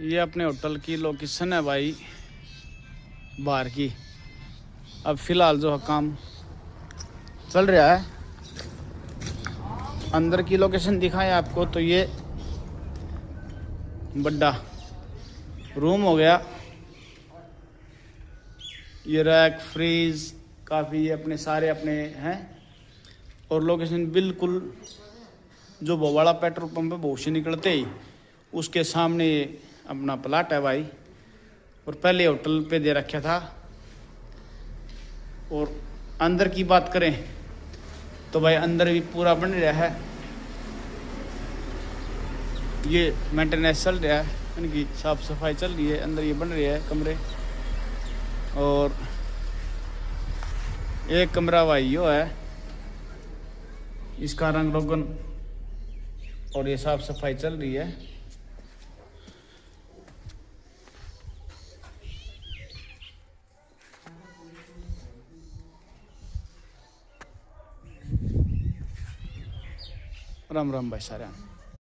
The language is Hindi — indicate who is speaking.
Speaker 1: ये अपने होटल की लोकेशन है भाई, बाहर की। अब फ़िलहाल जो काम चल रहा है, अंदर की लोकेशन दिखाएं आपको तो ये बड़ा रूम हो गया। ये रैक, फ्रीज, काफ़ी अपने सारे अपने हैं। और लोकेशन बिल्कुल जो भोवाड़ा पेट्रोल पंप है वो से निकलते ही उसके सामने ये अपना प्लाट है भाई। और पहले होटल पे दे रखा था। और अंदर की बात करें तो भाई अंदर भी पूरा बन रहा है। ये मेंटेनेंस चल रहा है, इनकी साफ सफाई चल रही है। अंदर ये बन रही है कमरे। और एक कमरा भाई यो है, इसका रंग रोगन और ये साफ सफाई चल रही है। राम राम भाई सारे।